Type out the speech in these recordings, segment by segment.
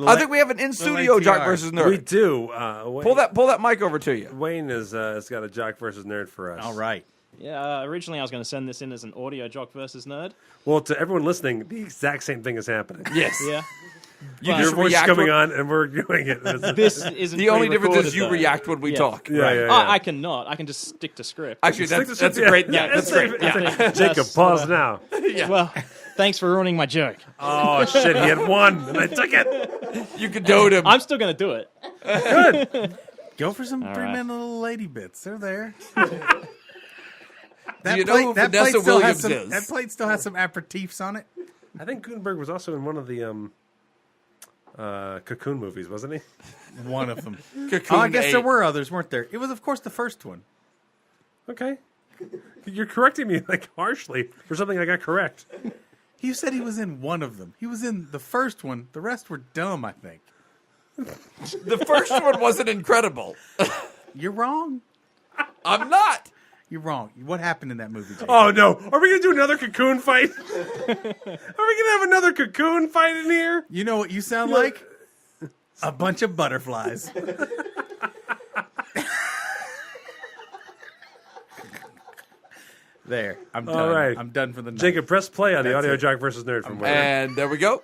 I think we have an in-studio Jock versus Nerd. We do. Pull that mic over to you. Wayne has got a Jock versus Nerd for us. All right. Yeah, originally I was going to send this in as an audio Jock versus Nerd. Well, to everyone listening, the exact same thing is happening. Yes. Yeah. Your voice is coming on, and we're doing it. This isn't The only difference is you though. react when we talk. Yeah. I cannot. I can just stick to script. Actually, that's a great. Yeah, that's great. Yeah. Jacob, pause now. Well, thanks for ruining my joke. Oh, shit, he had one, and I took it. You condoned him. I'm still going to do it. Good. Go for some All three-man little lady bits. They're there. Do you know who Vanessa Williams is? That plate still has some aperitifs on it. I think Gutenberg was also in one of the Cocoon movies, wasn't he? One of them. Cocoon I guess 8. there were others, weren't there? It was, of course, the first one. Okay. You're correcting me like harshly for something I got correct. You said he was in one of them. He was in the first one. The rest were dumb, I think. The first one wasn't incredible. You're wrong. I'm not. You're wrong. What happened in that movie, Jake? Oh, no. Are we going to do another Cocoon fight? Are we going to have another Cocoon fight in here? You know what you sound like? A bunch of butterflies. There. I'm done. All right. I'm done for the night. Jacob, press play on the That's Audio it. Jock versus Nerd from Wayne. And there we go.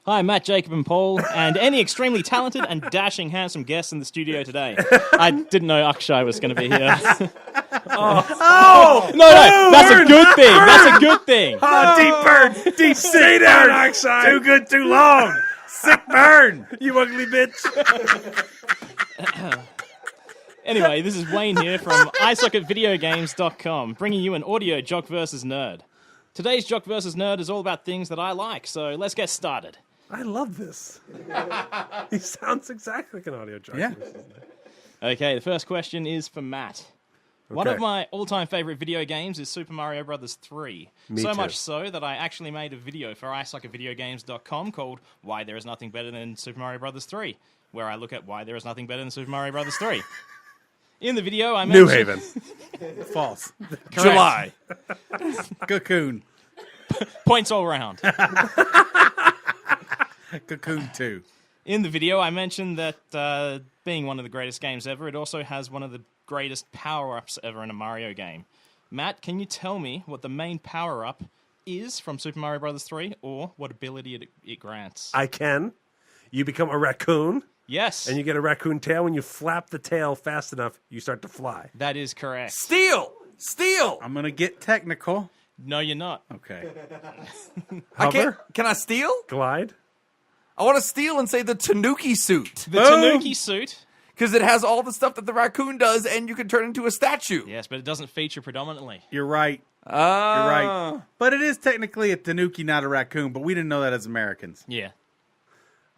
Hi, Matt, Jacob, and Paul, and any extremely talented and dashing handsome guests in the studio today. I didn't know Akshay was going to be here. Oh! No, that's a good thing. That's a good thing. Oh, deep burn. Deep Stay down, Akshay. Too good, too long. Sick burn. You ugly bitch. Anyway, this is Wayne here from iSuckatVideoGames.com, bringing you an audio Jock versus Nerd. Today's Jock versus Nerd is all about things that I like, so let's get started. I love this. He sounds exactly like an Audio Jock. Yeah. Okay, the first question is for Matt. One Okay. of my all-time favorite video games is Super Mario Bros. 3. Me so too. much so that I actually made a video for iSuckatVideoGames.com called Why There Is Nothing Better Than Super Mario Bros. 3, where I look at why there is nothing better than Super Mario Bros. 3. In the video, I New mentioned... Haven. False. July. Cocoon. Points all round. Cocoon 2. In the video, I mentioned that being one of the greatest games ever, it also has one of the greatest power-ups ever in a Mario game. Matt, can you tell me what the main power-up is from Super Mario Bros. 3, or what ability it grants? I can. You become a raccoon, Yes, and you get a raccoon tail. When you flap the tail fast enough, you start to fly. that is correct. Steal. I'm going to get technical. No, you're not. Okay. Hover? Can I steal? Glide? I want to steal and say the Tanuki suit. The Tanuki suit. Because it has all the stuff that the raccoon does, and you can turn into a statue. Yes, but it doesn't feature predominantly. You're right. You're right. But it is technically a tanuki, not a raccoon, but we didn't know that as Americans. Yeah.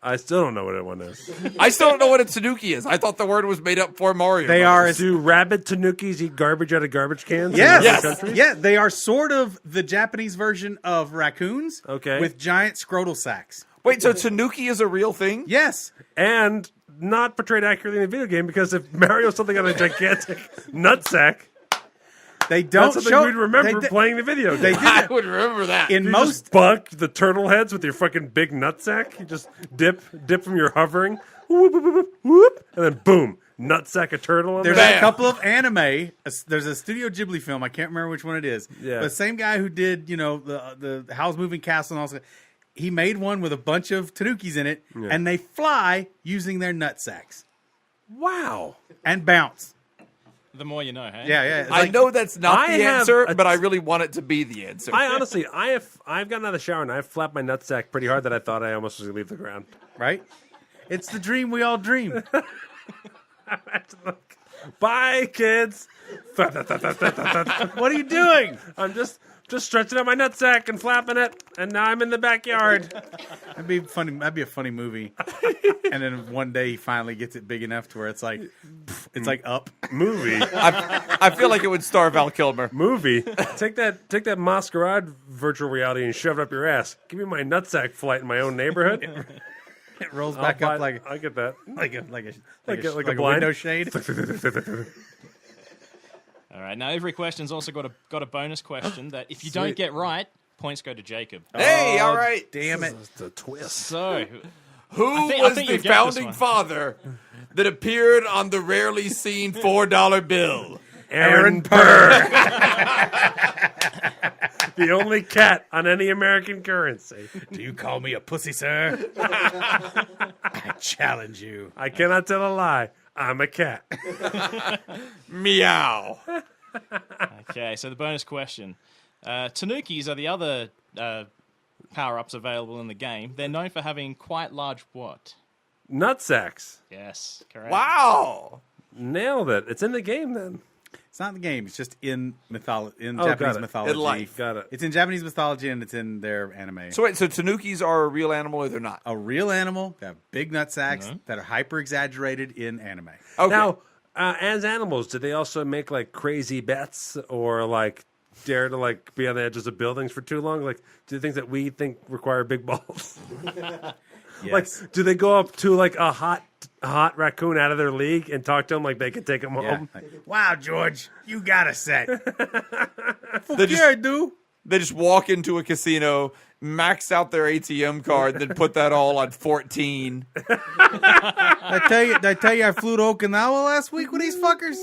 I still don't know what one is. I still don't know what a Tanuki is. I thought the word was made up for Mario. They Brothers. are... Do rabid tanukis eat garbage out of garbage cans? Yes. In other Yes. countries? Yeah, they are sort of the Japanese version of raccoons. Okay. With giant scrotal sacks. Wait, so Tanuki is a real thing? Yes. And not portrayed accurately in a video game, because if Mario's something on a gigantic nutsack, They don't that's something show... we'd remember they, playing the video game. They do I that. would remember that. In You most... just buck the turtle heads with your fucking big nutsack. You just dip from your hovering, whoop, whoop, whoop, whoop, and then boom, nutsack a turtle. On There's there. a couple of anime. There's a Studio Ghibli film. I can't remember which one it is. Yeah. The same guy who did, the Howl's Moving Castle and all that. He made one with a bunch of tanukis in it, and they fly using their nutsacks Wow. and bounce. The more you know, hey? Yeah. It's I like- know that's not I the have answer, a- but I really want it to be the answer. I've gotten out of the shower and I've flapped my nutsack pretty hard that I thought I almost was going to leave the ground. Right? It's the dream we all dream. Bye, kids. What are you doing? I'm just stretching out my nutsack and flapping it, and now I'm in the backyard. That'd be funny. That'd be a funny movie. And then one day he finally gets it big enough to where it's like up. Movie. I feel like it would star Val Kilmer. Movie. Take that masquerade virtual reality and shove it up your ass. Give me my nutsack flight in my own neighborhood. It rolls back up like I get that. a blind. window shade. All right, now every question's also got a bonus question that if you don't Sweet. get right, points go to Jacob. Hey, all right. Damn it. It's a twist. So, Who I was think the you'll get this founding one. father that appeared on the rarely seen $4 bill? Aaron Burr. The only cat on any American currency. Do you call me a pussy, sir? I challenge you. I cannot tell a lie. I'm a cat. Meow. Okay, so the bonus question. Tanukis are the other power-ups available in the game. They're known for having quite large what? Nutsacks. Yes, correct. Wow. Nailed it. It's in the game then. It's not in the game. It's just in got Japanese it. mythology. In life. Got it. It's in Japanese mythology and it's in their anime. So wait, so tanukis are a real animal or they're not? A real animal that have big nut sacks that are hyper exaggerated in anime. Okay. Now, as animals, do they also make like crazy bets or like dare to like be on the edges of buildings for too long? Like, do things that we think require big balls? Yes. Like, do they go up to like a hot raccoon out of their league and talk to him like they can take him Yeah. home? Wow, George, you got a set. They just- Yeah, I do. They just walk into a casino, max out their ATM card, then put that all on 14. Did I tell you I flew to Okinawa last week with these fuckers?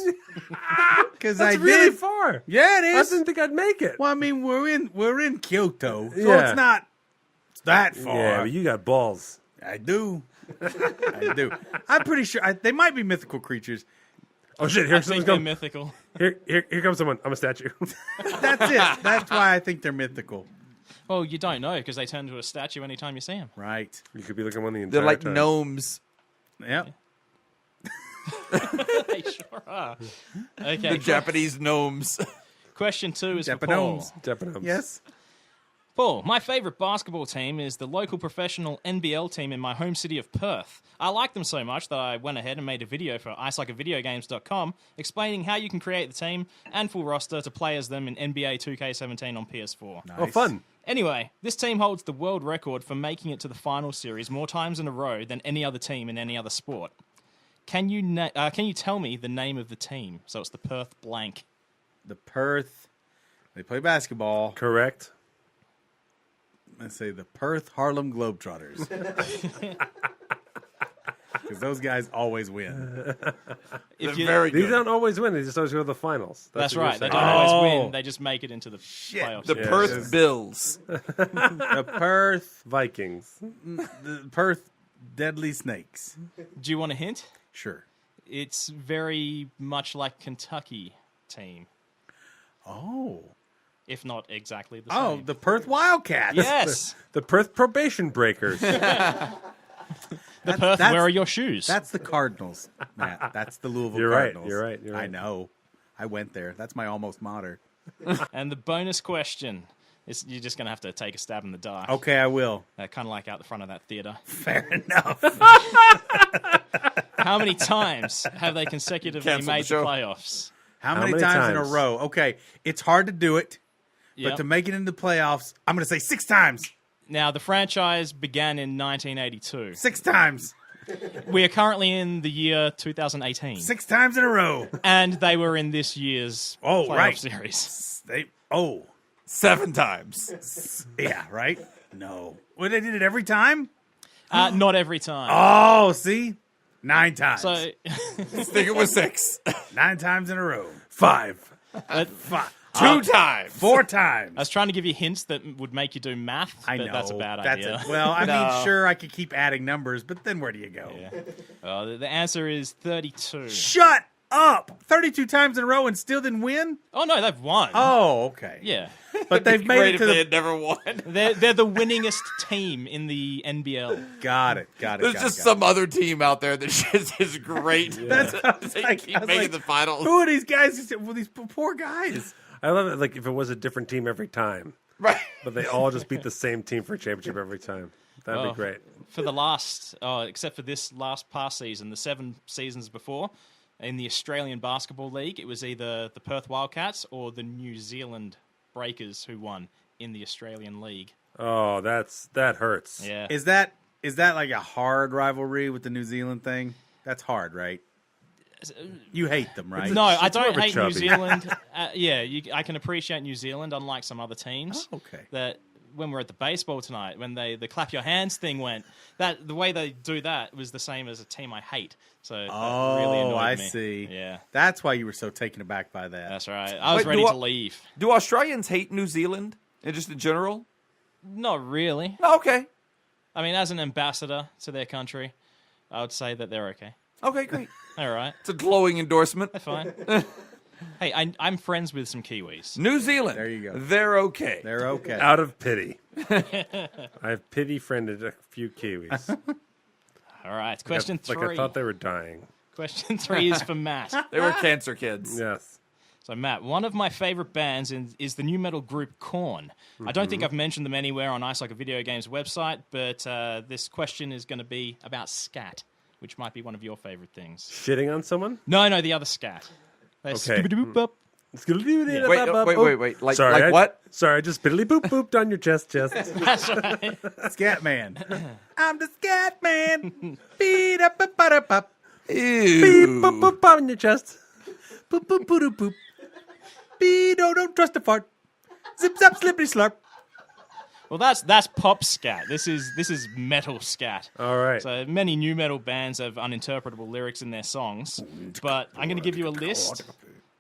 Because I That's really did. far. Yeah, it I is. didn't think I'd make it. Well, I mean, we're in Kyoto, so Yeah. it's not that far. Yeah, but you got balls. I do. I do. I'm pretty sure they might be mythical creatures. Oh shit! I Here think someone's they're coming. mythical. Here comes someone. I'm a statue. That's it. That's why I think they're mythical. Well, you don't know because they turn into a statue anytime you see them. Right. You could be looking one the entire They're like time. gnomes. Yep. They sure are. Okay, The Japanese gnomes. question 2 is for Paul. Japanomes. Japanese. Yes. Paul, my favorite basketball team is the local professional NBL team in my home city of Perth. I like them so much that I went ahead and made a video for iSoccerVideogames.com explaining how you can create the team and full roster to play as them in NBA 2K17 on PS4. Oh, fun. Anyway, this team holds the world record for making it to the final series more times in a row than any other team in any other sport. Can you tell me the name of the team? So it's the Perth blank. The Perth. They play basketball. Correct. Let's say the Perth Harlem Globetrotters. Because those guys always win. If They're you- very These good. don't always win. They just always go to the finals. That's what you're right. They saying. don't always Oh. win. They just make it into the playoffs. The Yeah. Perth Bills. The Perth. Vikings. The Perth Deadly Snakes. Do you want a hint? Sure. It's very much like Kentucky team, Oh. if not exactly the Oh, same. the Perth Wildcats. Yes. The Perth Probation Breakers. The Perth, that's- where are your shoes? That's the Cardinals, Matt. That's the Louisville You're right, Cardinals. you're right, you're I right. know. I went there. That's my almost mater. And the bonus question is you're just going to have to take a stab in the dark. Okay, I will. Kind of like out the front of that theater. Fair enough. How many times have they consecutively Cancel the made the show. playoffs? How many many times in a times? row? Okay, it's hard to do it, Yep. but to make it into playoffs, I'm going to say 6 times. Now, the franchise began in 1982. 6 times. We are currently in the year 2018. 6 times in a row. And they were in this year's Oh, playoff right. series. They 7 times. yeah, right? No. Well, they did it every time? Not every time. Oh, see? 9 times. So, I think it was 6. 9 times in a row. 5. 2 times. 4 times. I was trying to give you hints that would make you do math, I but know. that's a bad That's idea. it. Well, I No. mean, sure, I could keep adding numbers, but then where do you go? The answer is 32. Shut up! 32 times in a row and still didn't win? Oh, no, they've won. Oh, okay. Yeah. But they've made Great it if to they the... had never won. They're the winningest team in the NBL. Got it. There's just some other team out there that just is great. They like- keep I was making like, the finals. Who are these guys? Well, these poor guys. I love it. Like if it was a different team every time, Right. but they all just beat the same team for a championship every time. That'd Oh. be great. For the except for this past season, the 7 seasons before, in the Australian Basketball League, it was either the Perth Wildcats or the New Zealand Breakers who won in the Australian League. Oh, that hurts. Yeah. Is that like a hard rivalry with the New Zealand thing? That's hard, right? You hate them, right? No, I it's more don't of a hate New chubby. Zealand. I can appreciate New Zealand, unlike some other teams. Oh, okay. That when we were at the baseball tonight, when the clap your hands thing went, that the way they do that was the same as a team I hate. So that really annoyed I me. see. Yeah, That's why you were so taken aback by that. that's right. I was Wait, ready to leave. Do Australians hate New Zealand? Just in general? Not really. Oh, okay. I mean, as an ambassador to their country, I would say that they're okay. Okay, great. All right, It's a glowing endorsement. they're fine. Hey, I'm friends with some Kiwis. New Zealand. There you go. They're okay. They're okay. Out of pity. I've pity-friended a few Kiwis. All right, question Like three. I thought they were dying. Question 3 is for Matt. They were cancer kids. Yes. So, Matt, one of my favorite bands is the new metal group Korn. I don't think I've mentioned them anywhere on Ice Like a Video Games website, but this question is going to be about scat, which might be one of your favorite things. Shitting on someone? No, the other scat. Okay. Skibidi-boop-bop. Wait. Like Sorry, what? Sorry, I just piddly boop booped on your chest. That's right. Scat Man. I'm the Scat Man. Beat up a butt up. Beep Ew. boop boop on your chest. Boop boop boop boop boop. Beat don't trust a fart. Zip zap slippery slurp. Well, that's pop scat. This is metal scat. All right. So many new metal bands have uninterpretable lyrics in their songs, but I'm going to give you a list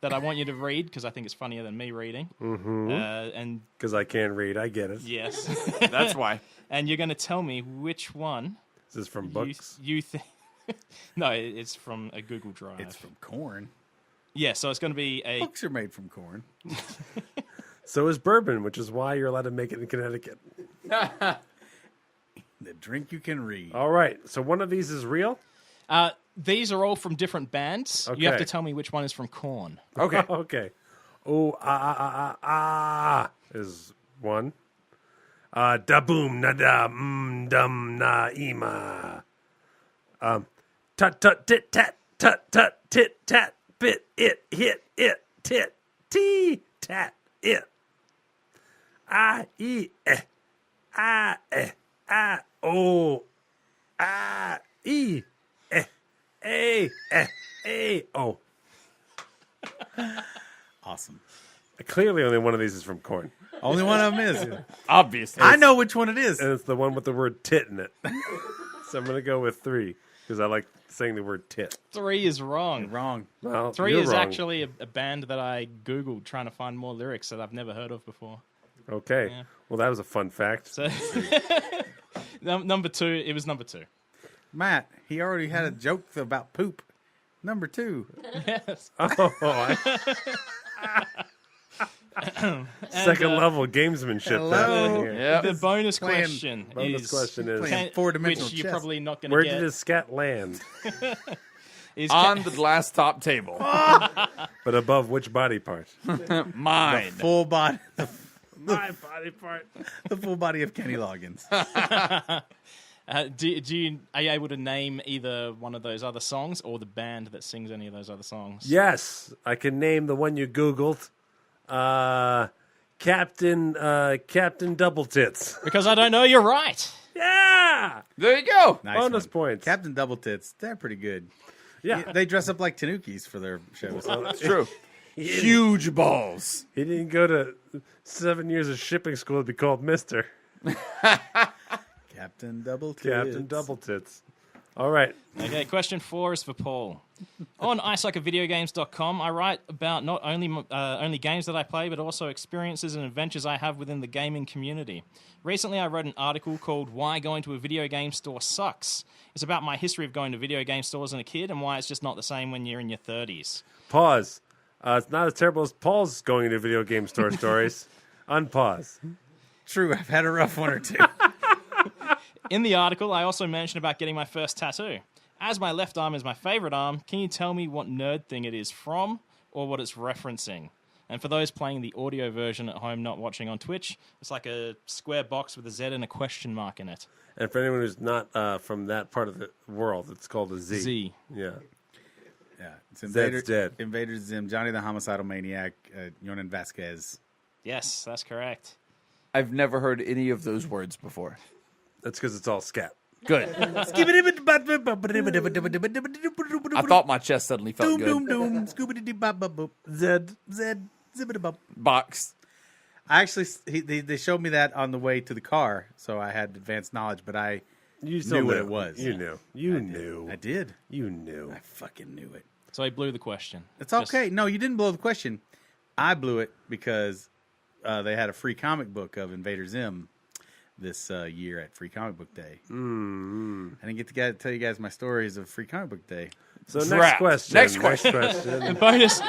that I want you to read because I think it's funnier than me reading. Mm-hmm. And Because I can't read. I get it. yes, That's why. and you're going to tell me which one This is from books. you think. No, it's from a Google Drive. It's from corn. Yeah, so it's going to be a. Books are made from corn. So is bourbon, which is why you're allowed to make it in Connecticut. The drink you can read. All right. So one of these is real? These are all from different bands. You have Okay. to tell me which one is from Korn. Okay. Okay. Oh, is one. Da boom, na da, dum, na, ima. Tut, tut, tit, tat, tut, tut, tit, tat, bit, it, hit, it, tit, tee, tat, it. I, e, eh, I, eh, I, oh, I, e, eh, a, oh. Awesome. Clearly, only one of these is from Korn, Only one of them is. Obviously. I know which one it is. and it's the one with the word "tit" in it. So I'm gonna go with 3 because I like saying the word "tit." 3 is wrong. Wrong. Well, 3 you're is wrong. actually a band that I Googled trying to find more lyrics that I've never heard of before. Okay. Yeah. Well, that was a fun fact. So, number 2, it was number 2. Matt, he already had a joke about poop. Number 2. Yes. Second level gamesmanship. Hello. happening here. Yeah. The bonus Playing- question Bonus is question is Playing four-dimensional which you're chess. probably not going to where get. did his scat land? Is On the glass top table. But above which body part? Mine. Full body. My body part. The full body of Kenny Loggins. are you able to name either one of those other songs or the band that sings any of those other songs? Yes, I can name the one you Googled. Captain Double Tits. Because I don't know, you're right. Yeah. There you go. Nice Bonus one. points. Captain Double Tits. They're pretty good. Yeah. They dress up like Tanukis for their shows. That's true. Huge balls. He didn't go to 7 years of shipping school to be called Mister. Captain Double Tits. Captain Double Tits. All right. Okay, question 4 is for Paul. On icelikeavideogames.com, I write about not only games that I play, but also experiences and adventures I have within the gaming community. Recently, I wrote an article called Why Going to a Video Game Store Sucks. It's about my history of going to video game stores as a kid and why it's just not the same when you're in your 30s. Pause. It's not as terrible as Paul's going to video game store stories. Unpause. True, I've had a rough one or two. In the article, I also mentioned about getting my first tattoo. As my left arm is my favorite arm, can you tell me what nerd thing it is from or what it's referencing? And for those playing the audio version at home, not watching on Twitch, it's like a square box with a Z and a question mark in it. And for anyone who's not from that part of the world, it's called a Z. Z. Yeah. Yeah, it's Invader, Zed's dead. Invader Zim, Johnny the Homicidal Maniac, Yonan Vasquez. Yes, that's correct. I've never heard any of those words before. That's because it's all scat. Good. I thought my chest suddenly felt Doom, good. doom, doom, scoobity bop bop boop. Zed. Zed, zibbity bop. Box. I actually they showed me that on the way to the car, so I had advanced knowledge. But I You still knew what knew. it was. You knew. You knew. I did. You knew. I fucking knew it. So I blew the question. It's okay. No, you didn't blow the question. I blew it because they had a free comic book of Invader Zim this year at Free Comic Book Day. Mm. I didn't get to tell you guys my stories of Free Comic Book Day. So Drat. Next question. The bonus,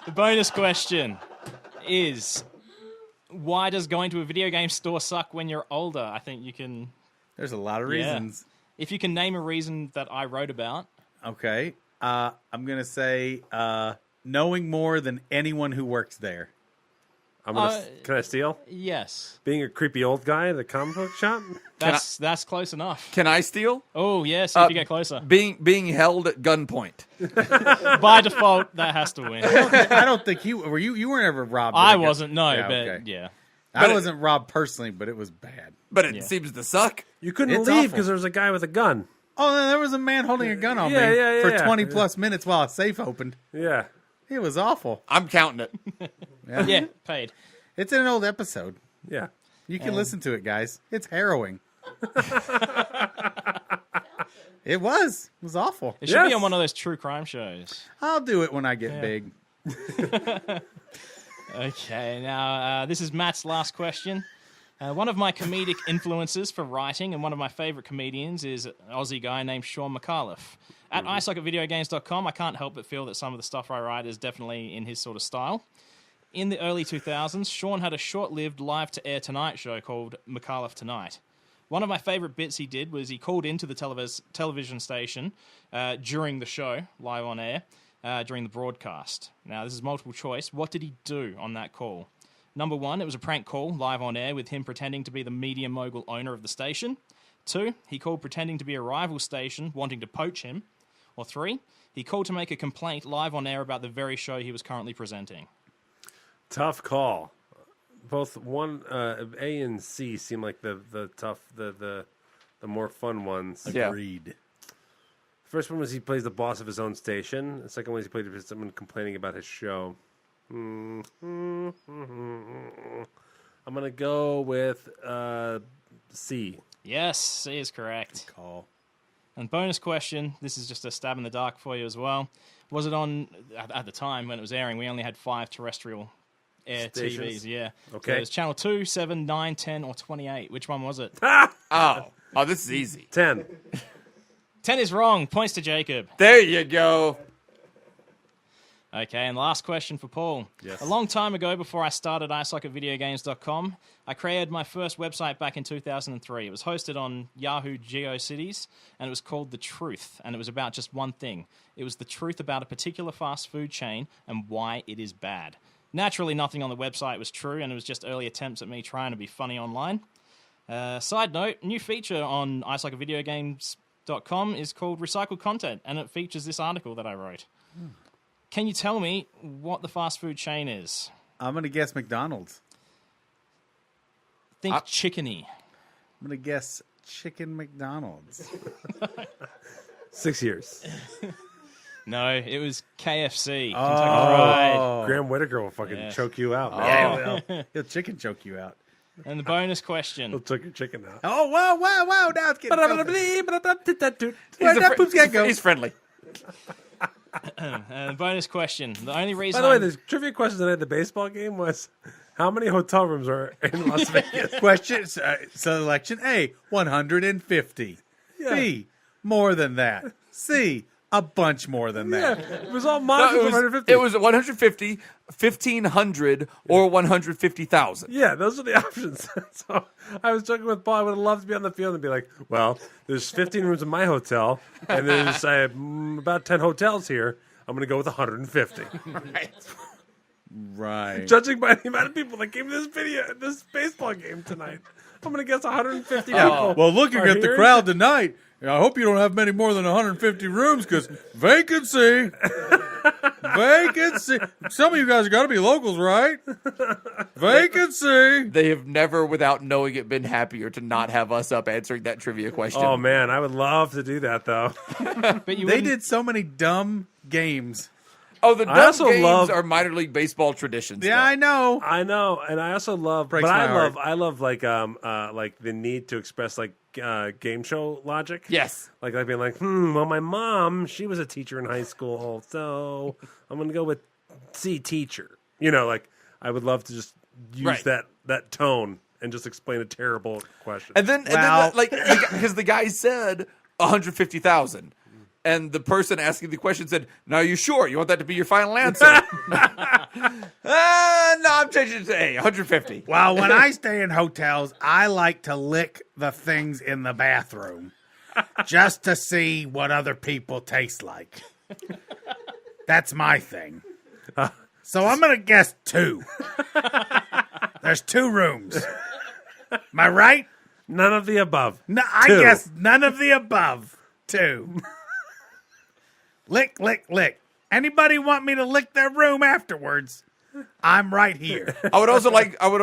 the bonus question is, why does going to a video game store suck when you're older? I think you can. There's a lot of reasons. If you can name a reason that I wrote about. Okay. I'm going to say knowing more than anyone who works there. Can I steal? Yes. Being a creepy old guy at the comic book shop? That's close enough. Can I steal? Oh, yes, if you get closer. Being held at gunpoint. By default, that has to win. I don't think you were. You weren't ever robbed. I wasn't, no, Yeah, but okay. yeah. I wasn't robbed personally, but it was bad. But it seems to suck. You couldn't It's leave awful. because there was a guy with a gun. Oh, then there was a man holding a gun on me for 20 plus minutes while a safe opened. Yeah. It was awful. I'm counting it. Yeah, paid. It's in an old episode. Yeah. You can listen to it, guys. It's harrowing. It was awful. It should be on one of those true crime shows. I'll do it when I get big. Okay, now this is Matt's last question. One of my comedic influences for writing and one of my favorite comedians is an Aussie guy named Sean McAuliffe. At iSuckAtVideoGames.com, I can't help but feel that some of the stuff I write is definitely in his sort of style. In the early 2000s, Sean had a short-lived live-to-air Tonight show called McAuliffe Tonight. One of my favorite bits he did was he called into the television station during the show, live on air, during the broadcast. Now, this is multiple choice. What did he do on that call? Number one, it was a prank call live on air with him pretending to be the media mogul owner of the station. 2, he called pretending to be a rival station wanting to poach him. Or 3, he called to make a complaint live on air about the very show he was currently presenting. Tough call. Both A and C seem like the tough, the more fun ones. Yeah. Agreed. First one was he plays the boss of his own station. The second one is he played someone complaining about his show. I'm gonna go with C. Yes, C is correct. Call. And bonus question, this is just a stab in the dark for you as well. Was it on, at the time when it was airing, we only had 5 terrestrial air Stations? TVs, yeah. Okay. So it was channel 2, 7, 9, 10, or 28. Which one was it? Oh, this is easy. 10. 10 is wrong. Points to Jacob. There you go. Okay, and the last question for Paul. Yes. A long time ago, before I started iSuckAtVideoGames.com, I created my first website back in 2003. It was hosted on Yahoo GeoCities, and it was called The Truth, and it was about just one thing. It was the truth about a particular fast food chain and why it is bad. Naturally, nothing on the website was true, and it was just early attempts at me trying to be funny online. Side note, new feature on iSuckAtVideoGames.com is called Recycled Content, and it features this article that I wrote. Can you tell me what the fast food chain is? I'm going to guess McDonald's. Think chickeny. I'm going to guess Chicken McDonald's. 6 years. No, it was KFC. Oh. Kentucky Fried. Graham Whitaker will fucking Yeah. choke you out. Man. Yeah, well, he'll chicken choke you out. And the bonus He'll question. choke your chicken out. Oh, wow. Now it's getting filthy. Where'd that poop's got go? He's friendly. The bonus question. The only reason By the way, the trivia question tonight at the baseball game was, how many hotel rooms are in Las Vegas? Question selection A, 150. Yeah. B, more than that. C, a bunch more than Yeah, that. it was all No, models of 150. it was 150, 1,500, or 150,000. Yeah, those are the options. So I was joking with Paul. I would have loved to be on the field and be like, well, there's 15 rooms in my hotel, and there's about 10 hotels here. I'm going to go with 150. Right. Judging by the amount of people that came to this baseball game tonight, I'm going to guess 150 people. Well, looking are at the here. crowd tonight, I hope you don't have many more than 150 rooms because vacancy. Vacancy. Some of you guys got to be locals, right? Vacancy. They have never, without knowing it, been happier to not have us up answering that trivia question. Oh, man, I would love to do that, though. but you They wouldn't- did so many dumb games Oh, the I dumb also games love- are minor league baseball traditions. Yeah, though. I know. I know, and I also love, Breaks but my heart. I love like the need to express like game show logic. Yes. Like being like, well, my mom, she was a teacher in high school, so I'm gonna go with C teacher. You know, like I would love to just use Right. that tone and just explain a terrible question. And then because the guy said 150,000, and the person asking the question said, "Now, are you sure you want that to be your final answer?" No, I'm changing it to 150. Well, when I stay in hotels, I like to lick the things in the bathroom just to see what other people taste like. That's my thing. So I'm going to guess 2. There's 2 rooms. Am I right? None of the above. No, I 2. guess none of the above. 2. Lick, lick, lick. Anybody want me to lick their room afterwards? I'm right here. I would have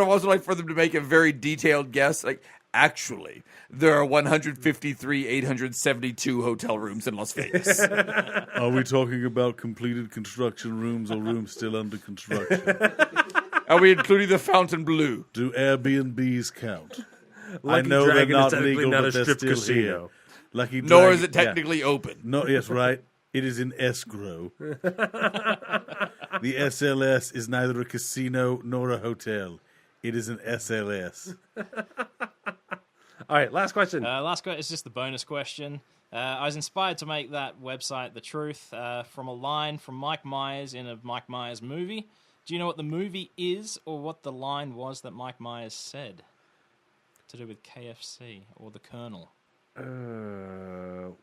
also liked for them to make a very detailed guess. Like, actually, there are 153,872 hotel rooms in Las Vegas. Are we talking about completed construction rooms or rooms still under construction? Are we including the Fontainebleau? Do Airbnbs count? I Lucky know they're Dragon is not technically legal, not but a they're strip still casino. here. Lucky Nor Dragon- is it technically open. No, yes, right. It is in escrow. The SLS is neither a casino nor a hotel. It is an SLS. All right, last question. Last question is just the bonus question. I was inspired to make that website The Truth from a line from Mike Myers in a Mike Myers movie. Do you know what the movie is or what the line was that Mike Myers said to do with KFC or the Colonel?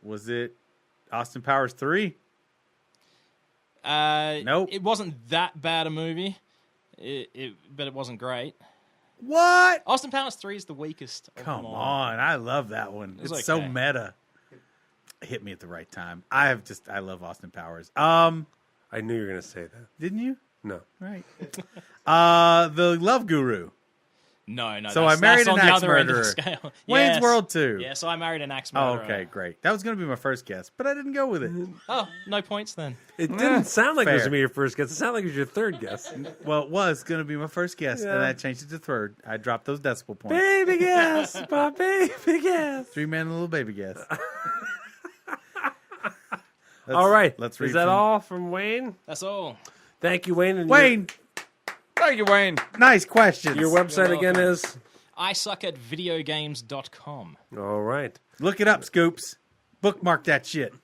Was it Austin Powers 3? Nope. It wasn't that bad a movie, but it wasn't great. What? Austin Powers 3 is the weakest of Come them all. on. I love that one. was It's so okay. meta. It hit me at the right time. I love Austin Powers. I knew you were going to say that. Didn't you? No. Right. The Love Guru. No. So that's, I married that's on an the axe other end of the murderer. scale. Wayne's Yes. World 2. Yeah, so I married an axe Oh, murderer. okay, great. That was going to be my first guess, but I didn't go with it. Oh, no points then. It didn't sound like it was fair. going to be your first guess. It sounded like it was your third guess. Well, it was going to be my first guess, and Yeah. I changed it to third. I dropped those decimal points. Baby guess, my baby guess. 3 man and a little baby guess. All right. Let's read Is that from- all from Wayne? That's all. Thank you, Wayne. And Wayne, Thank you, Wayne. nice questions. Your website You're again is? I suck at videogames.com. All right. Look it up, Scoops. Bookmark that shit.